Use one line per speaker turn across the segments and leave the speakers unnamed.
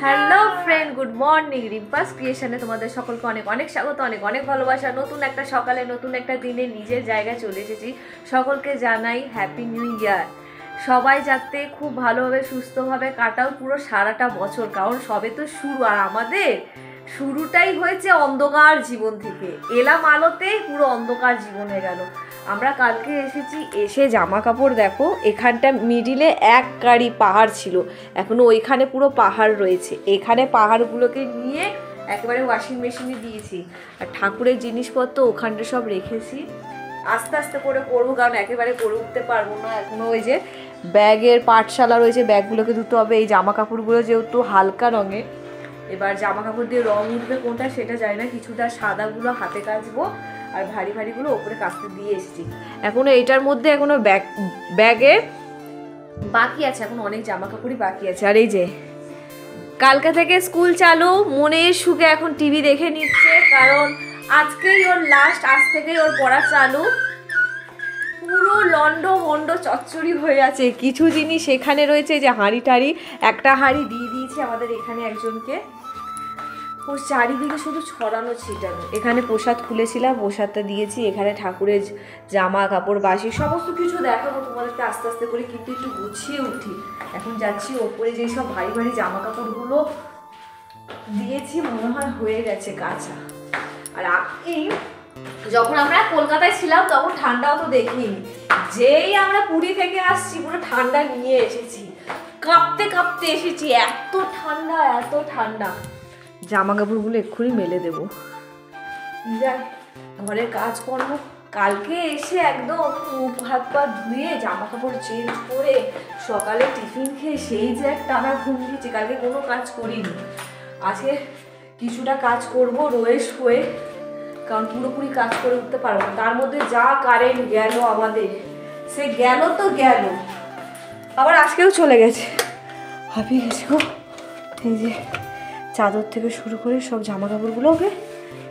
Hello friend, good morning. Rimpa's ক্রিয়েশনে তোমাদের সকলকে অনেক অনেক স্বাগত, অনেক অনেক ভালোবাসা। নতুন একটা সকালে, নতুন একটা দিনে নিজের জায়গায় চলে এসেছি। সকলকে জানাই হ্যাপি নিউ ইয়ার। সবাই যাতে খুব ভালোভাবে সুস্থভাবে কাটাও পুরো সারাটা বছর, কারণ সবে তো শুরু। আর আমাদের শুরুটাই হয়েছে অন্ধকার জীবন থেকে, এলাম আলোতে পুরো অন্ধকার জীবন হয়ে গেল। আমরা কালকে এসেছি, এসে জামা কাপড় দেখো, এখানটা মিডিলে এক গাড়ি পাহাড় ছিল, এখনো ওইখানে পুরো পাহাড় রয়েছে। এখানে পাহাড়গুলোকে নিয়ে একেবারে ওয়াশিং মেশিনে দিয়েছি। আর ঠাকুরের জিনিসপত্র ওখানটা সব রেখেছি, আস্তে আস্তে করে করবো, কারণ একেবারে করে উঠতে পারবো না। এখনও ওই যে ব্যাগের পাঠশালা রয়েছে, ব্যাগগুলোকে ধুতে হবে। এই জামা কাপড়গুলো যেহেতু হালকা রঙের, এবার জামা কাপড় দিয়ে রং উঠবে কোনটা সেটা জানি না। কিছুটা সাদাগুলো হাতে কাচবো, আর ভারী ভারীগুলো ওপরে কাচতে দিয়ে এসেছি। এখনও এইটার মধ্যে এখনও ব্যাগে বাকি আছে, এখন অনেক জামা কাপড়ই বাকি আছে। আর এই যে কালকে থেকে স্কুল চালু, মনের সুখে এখন টিভি দেখে নিচ্ছে, কারণ আজকেই ওর লাস্ট, আজ থেকেই ওর পড়া চালু। পুরো লন্ড ভন্ড চচ্চড়ি হয়ে আছে। কিছু জিনিস এখানে রয়েছে, যে হাঁড়ি টাড়ি, একটা হাঁড়ি দিয়ে দিয়েছি আমাদের এখানে একজনকে। ওর চারিদিকে শুধু ছড়ানো ছিটানো। এখানে প্রসাদ খুলেছিলাম, প্রসাদটা দিয়েছি। এখানে ঠাকুরের জামা কাপড়, বাসি সমস্ত কিছু দেখাবো তোমাদেরকে আস্তে আস্তে করে, কিন্তু একটু গুছিয়ে উঠি। এখন যাচ্ছি ওপরে, যেই সব ভারী ভারী জামা কাপড়গুলো দিয়েছি মনে হয় হয়ে গেছে কাঁচা। আর এই যখন আমরা কলকাতায় ছিলাম তখন ঠান্ডাও তো দেখিনি, যেই আমরা পুরী থেকে আসছি পুরো ঠান্ডা নিয়ে এসেছি, কাঁপতে কাঁপতে এসেছি। এত ঠান্ডা, এত ঠান্ডা। জামা কাপড়গুলো এক্ষুনি মেলে দেবো। যাই, ঘরের কাজকর্ম কালকে এসে একদম মুখ হাত পা ধুয়ে জামা কাপড় চেঞ্জ করে সকালে টিফিন খেয়ে সেই যে এক টানা ঘুম দিয়েছি। কালকে কোনো কাজ করিনি, আজকে কিছুটা কাজ করব রয়েস হয়ে, কারণ পুরোপুরি কাজ করে উঠতে পারবো না। তার মধ্যে যা কারেন্ট গেল আমাদের, সে গেল তো গেল, আবার আজকেও চলে গেছে। হাঁপিয়ে গেছে গো। এই যে চাদর থেকে শুরু করে সব জামা কাপড়গুলোকে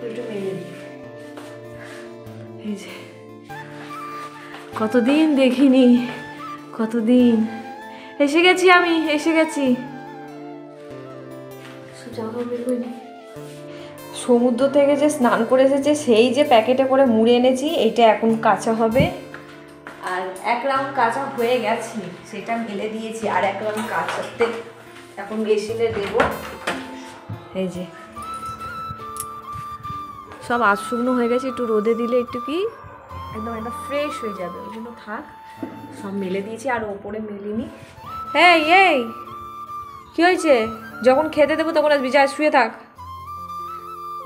একটু মেলে দিই। এই যে কতদিন দেখিনি, কতদিন। এসে গেছি আমি, এসে গেছি। সব জামা কাপড় বের করে নিই। সমুদ্র থেকে যে স্নান করে এসেছে, সেই যে প্যাকেটে করে মুড়ে এনেছি, এইটা এখন কাঁচা হবে। আর এক রাউন্ড কাঁচা হয়ে গেছে, সেটা মেলে দিয়েছি। আর এক রাউন্ড কাঁচাতে এখন মেশিনে দেবো। এই যে সব আজ শুকনো হয়ে গেছে, একটু রোদে দিলে একটু কি একদম একটা ফ্রেশ হয়ে যাবে, ওই জন্য থাক। সব মেলে দিয়েছি, আর ওপরে মেলিনি। হ্যাঁ, এই কী হয়েছে? যখন খেতে দেবো তখন আসবি, যা শুয়ে থাক।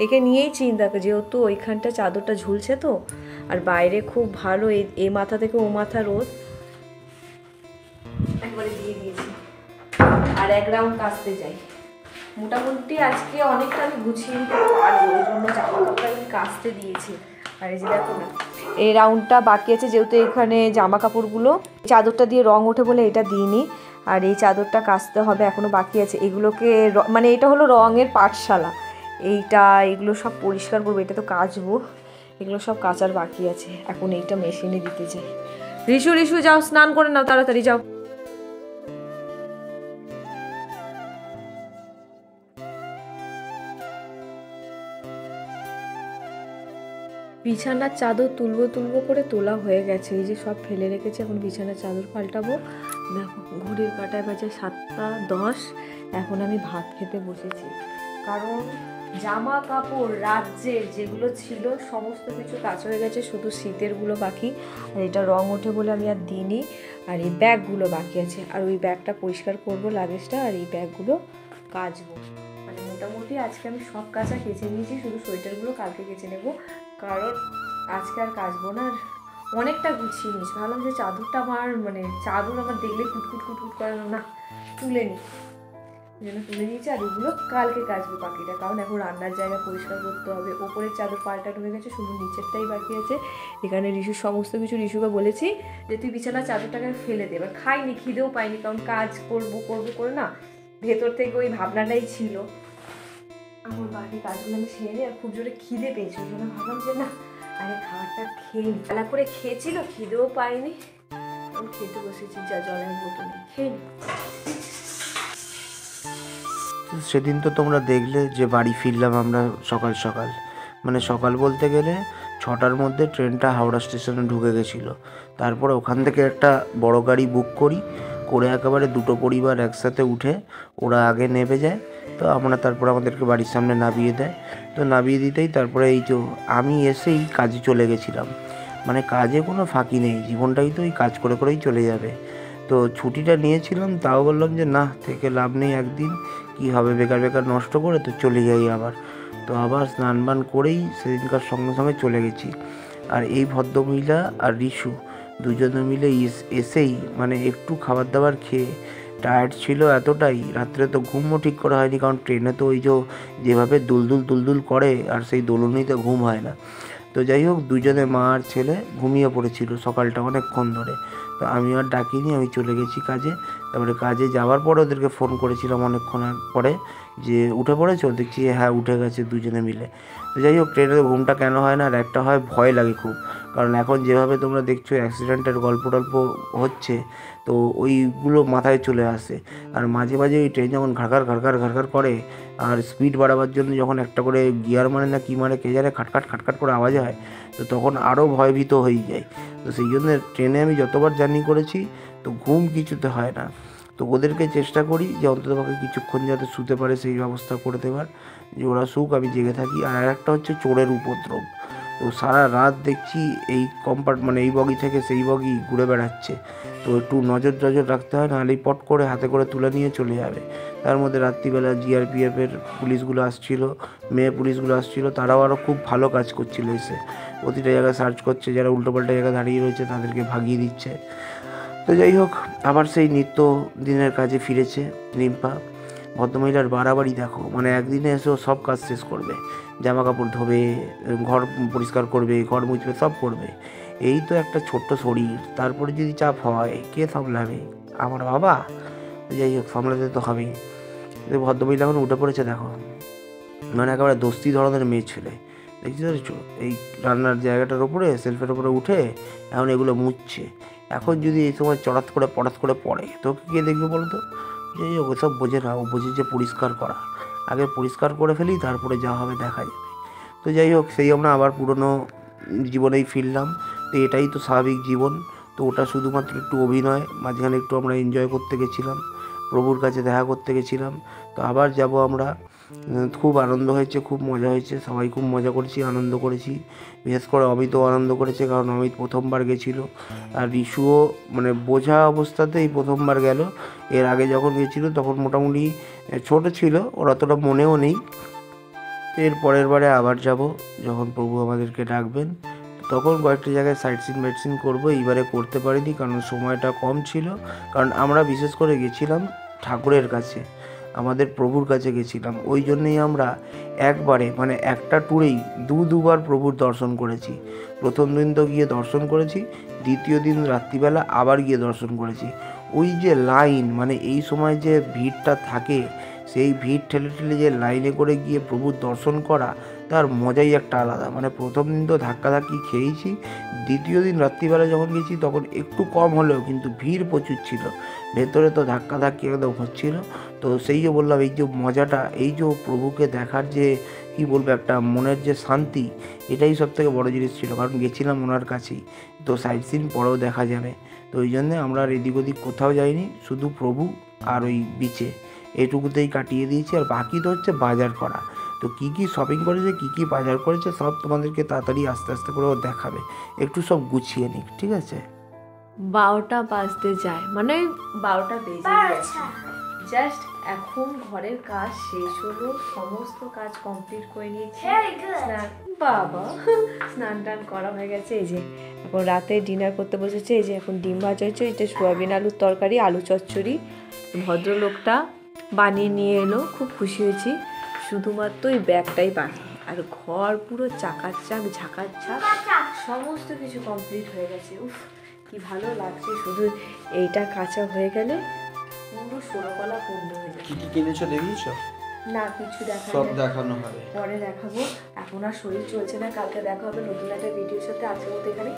একে নিয়েই চিন্তা, যেহেতু ওইখানটা চাদরটা ঝুলছে তো, আর বাইরে খুব ভালো, এই মাথা থেকে ও মাথা রোদ, একবারে দিয়ে দিয়েছি। আর এক রাউন্ড কাচতে যাই। মোটামুটি আজকে অনেকটা আমি গুছিয়ে নিতে পারবো, ওই জন্য জামা কাপড় আমি কাচতে দিয়েছি। আর এই যে দেখো না, এই রাউন্ডটা বাকি আছে, যেহেতু এখানে জামা কাপড়গুলো চাদরটা দিয়ে রং ওঠে বলে এটা দিইনি। আর এই চাদরটা কাচতে হবে, এখনও বাকি আছে। এগুলোকে মানে এটা হলো রঙের পাঠশালা, এগুলো সব পরিষ্কার করবো, এটা তো কাচবো। এগুলো সব কাচার বাকি আছে, এখন এইটা মেশিনে দিতে চাই। রিশু যাও, স্নান করে নাও, তাড়াতাড়ি যাও। বিছানার চাদর তুলবো করে তোলা হয়ে গেছে, এই যে সব ফেলে রেখেছি। এখন বিছানার চাদর পাল্টাবো। দেখো ঘড়ির কাঁটায় বাজে 7:10। এখন আমি ভাত খেতে বসেছি, কারণ জামা কাপড় রাজ্যের যেগুলো ছিল সমস্ত কিছু কাজ হয়ে গেছে, শুধু শীতেরগুলো বাকি। আর এটা রং ওঠে বলে আমি আর দিইনি। আর এই ব্যাগগুলো বাকি আছে, আর ওই ব্যাগটা পরিষ্কার করবো, লাগেজটা, আর এই ব্যাগগুলো কাচবো। মানে মোটামুটি আজকে আমি সব কাঁচা কেচে নিয়েছি, শুধু সোয়েটারগুলো কালকে কেচে নেবো, কারণ আজকে আর কাচবো না। আর অনেকটা গুছিয়ে নিস, ভাবলাম যে চাদরটা আমার, মানে চাদর আমার দেখলে কুটকুট করে না, তুলে নিই, যেন তুলে নিয়েছি। আর এগুলো কালকে কাচবো বাকিটা, কারণ এখন রান্নার জায়গা পরিষ্কার করতে হবে। ওপরের চাদর পাল্টানো হয়ে গেছে, শুধু নিচেরটাই বাকি আছে। এখানে রিশুর সমস্ত কিছু, রিশুকে বলেছি যে তুই বিছানার চাদরটাকে ফেলে দে। এবার খাইনি, খিদেও পাইনি, কারণ কাজ করবো করে না, ভেতর থেকে ওই ভাবনাটাই ছিল। আমার বাকি কাজগুলো আমি সেরে নিই, আর খুব জোরে খিদে পেয়েছি, ওই জন্য ভাবলাম যে না, আগে খাবারটা খেয়ে নি। বেলা করে খেয়েছিল, খিদেও পাইনি, আমি খেতে বসেছি। যা জলের বোতল খেয়ে নি।
তো সেদিন তো তোমরা দেখলে যে বাড়ি ফিরলাম আমরা সকাল সকাল, মানে সকাল বলতে গেলে 6টার মধ্যে ট্রেনটা হাওড়া স্টেশনে ঢুকে গেছিলো। তারপরে ওখান থেকে একটা বড় গাড়ি বুক করে একেবারে দুটো পরিবার একসাথে উঠে ওরা আগে নেমে যায়। তো আমরা তারপর আমাদেরকে বাড়ির সামনে নামিয়ে দেয়। তো নামিয়ে দিতেই তারপরে এই তো আমি এসেই কাজে চলে গেছিলাম, মানে কাজে কোনো ফাঁকি নেই, জীবনটাই তো এই কাজ করে করেই চলে যাবে। তো ছুটিটা নিয়েছিলাম, তাও বললাম যে না, থেকে লাভ নেই, একদিন কি হবে বেকার বেকার নষ্ট করে, তো চলে যাই আবার। তো আবার স্নান বান করেই সেদিনকার সঙ্গে সঙ্গে চলে গেছি। আর এই ভদ্রমহিলা আর রিশু দুজনে মিলে এসেই মানে একটু খাবার দাবার খেয়ে টায়ার্ড ছিল এতটাই, রাত্রে তো ঘুমও ঠিক করা হয়নি, কারণ ট্রেনে তো ওই যেভাবে দুলদুল করে, আর সেই দোলনিতে ঘুম হয় না। তো যাই হোক, দুজনে মা আর ছেলে ঘুমিয়ে পড়েছিল সকালটা অনেকক্ষণ ধরে। তো আমি আর ডাকিনি, আমি চলে গেছি কাজে। তারপরে কাজে যাওয়ার পরে ওদেরকে ফোন করেছিলাম অনেকক্ষণ পরে যে উঠে পড়েছো, দেখছি হ্যাঁ উঠে গেছে দুজনে মিলে। তো যাই হোক, ট্রেনে ঘুমটা কেন হয় না, আর একটা হয় ভয় লাগে খুব, কারণ এখন যেভাবে তোমরা দেখছো অ্যাক্সিডেন্টের গল্প টল্প হচ্ছে, তো ওইগুলো মাথায় চলে আসে। আর মাঝে মাঝে ওই ট্রেন যখন ঘাড়ঘাড় করে, আর স্পিড বাড়াবার জন্য যখন একটা করে গিয়ার মারে না কি মারে কে জানে, খাটখাট করে আওয়াজ হয়, তো তখন আরও ভয়ভীত হয়ে যায়। তো সেই জন্য ট্রেনে আমি যতবার জার্নি করেছি তো ঘুম কিছুতে হয় না। তো ওদেরকে চেষ্টা করি যে অন্ততপক্ষে কিছুক্ষণ যাতে শুতে পারে সেই ব্যবস্থা করে দেওয়ার, যে ওরা শুক, আমি জেগে থাকি। আর একটা হচ্ছে চোরের উপদ্রব। তো সারা রাত দেখছি এই মানে এই বগি থেকে সেই বগি ঘুরে বেড়াচ্ছে। তো একটু নজর রাখতে হয়, নাহলে পট করে হাতে করে তুলে নিয়ে চলে যাবে। তার মধ্যে রাত্রিবেলা জিআরপিএফের পুলিশগুলো আসছিল, মেয়ে পুলিশগুলো আসছিল, তারাও আরও খুব ভালো কাজ করছিল, এসে প্রতিটা জায়গায় সার্চ করছে, যারা উল্টোপাল্টা জায়গায় দাঁড়িয়ে রয়েছে তাদেরকে ভাগিয়ে দিচ্ছে। তো যাই হোক, আবার সেই নিত্য দিনের কাজে ফিরেছে রিম্পা। ভদ্রমহিলার বাড়াবাড়ি দেখো, মানে একদিনে এসেও সব কাজ শেষ করবে, জামা কাপড় ধোবে, ঘর পরিষ্কার করবে, ঘর মুছবে, সব করবে। এই তো একটা ছোট্ট শরীর, তারপরে যদি চাপ হয় কে সামলাবে? আমার বাবা। যাই হোক, সামলাতে তো হবেই। ভদ্রমহিলা এখন উঠে পড়েছে দেখো, মানে একেবারে দস্তি ধরনের মেয়ে ছেলে, দেখতে পাচ্ছ? এই রান্নার জায়গাটার ওপরে সেলফের ওপরে উঠে এখন এগুলো মুছছে। এখন যদি এই সময় পটাত করে পড়ে তো কে দেখবে বলো তো? যাই হোক, ওসব বোঝে না, ও বোঝে যে পরিষ্কার করা, আগে পরিষ্কার করে ফেলি, তারপরে যা হবে দেখা যাবে। তো যাই হোক, সেই আমরা আবার পুরনো জীবনেই ফিরলাম। তো এটাই তো স্বাভাবিক জীবন। তো ওটা শুধুমাত্র একটু অভিনয়, মাঝখানে একটু আমরা এনজয় করতে গেছিলাম, প্রভুর কাছে দেখা করতে গেছিলাম। তো আবার যাব আমরা। খুব আনন্দ হয়েছে, খুব মজা হয়েছে, সবাই খুব মজা করেছি, আনন্দ করেছি। বিশেষ করে অমিতও আনন্দ করেছে, কারণ অমিত প্রথমবার গেছিলো। আর রিশুও মানে বোঝা অবস্থাতেই প্রথমবার গেল। এর আগে যখন গেছিলো তখন মোটামুটি ছোট ছিল, ওর অতটা মনেও নেই। এর পরের বারে আবার যাব, যখন প্রভু আমাদেরকে ডাকবেন, তখন কয়েকটা জায়গায় সাইট সিন করবো। এইবারে করতে পারিনি কারণ সময়টা কম ছিল, কারণ আমরা বিশেষ করে গেছিলাম ঠাকুরের কাছে, আমাদের প্রভুর কাছে গেছিলাম। ওই জন্যেই আমরা একবারে মানে একটা ট্যুরেই দুবার প্রভুর দর্শন করেছি। প্রথম দিন তো গিয়ে দর্শন করেছি, দ্বিতীয় দিন রাত্রিবেলা আবার গিয়ে দর্শন করেছি। ওই যে লাইন, মানে এই সময় যে ভিড়টা থাকে, সেই ভিড় ঠেলে যে লাইনে করে গিয়ে প্রভুর দর্শন করা, তার মজাই একটা আলাদা। মানে প্রথম দিন তো ধাক্কাধাক্কি খেয়েছি, দ্বিতীয় দিন রাত্রিবেলা যখন গেছি তখন একটু কম হলেও কিন্তু ভিড় প্রচুর ছিল, ভেতরে তো ধাক্কাধাক্কি একদম হচ্ছিল। তো সেই যে বললাম, এই যে মজাটা, এই যে প্রভুকে দেখার যে কী বলবো, একটা মনের যে শান্তি, এটাই সব থেকে বড়ো জিনিস ছিল, কারণ গেছিলাম ওনার কাছেই। তো সাইট সিন পরেও দেখা যাবে। তো ওই জন্যে আমরা আর এদিক ওদিক কোথাও যাইনি, শুধু প্রভু আর ওই বিচে এইটুকুতেই কাটিয়ে দিয়েছি। আর বাকি তো হচ্ছে বাজার করা। তো কী কী শপিং করেছে, কী কী বাজার করেছে, সব তোমাদেরকে তাড়াতাড়ি আস্তে আস্তে করে ও দেখাবে। একটু সব গুছিয়ে নিক, ঠিক আছে?
12টা বাজতে যায়, মানে 12টা বেজে গেছে। জাস্ট এখন ঘরের কাজ শেষ হলো, সমস্ত কাজ কমপ্লিট করে নিয়েছি। স্নান টান করা হয়ে গেছে। এই যে এখন রাতে ডিনার করতে বসেছে। এই যে এখন ডিম ভাজা হয়েছে, এটা সোয়াবিন আলুর তরকারি, আলু চচ্চড়ি। ভদ্রলোকটা বানিয়ে নিয়ে এলো, খুব খুশি হয়েছি। শুধুমাত্র এই ব্যাগটাই বাকি, আর ঘর পুরো চাকাচাক ঝাঁকাচ্ছাক, সমস্ত কিছু কমপ্লিট হয়ে গেছে। উফ, কি ভালো লাগছে। শুধু এইটা কাঁচা হয়ে গেলে পুরো ষোলকলা পূর্ণ হয়ে যাবে।
কি কি কিনেছো দেখিয়েছো?
না, কিছু
সব দেখানো হবে,
পরে দেখাবো। এখন আর শরীর চলছে না, কালকে দেখা হবে নতুন একটা ভিডিওর সাথে। আজকের মতো এখানে।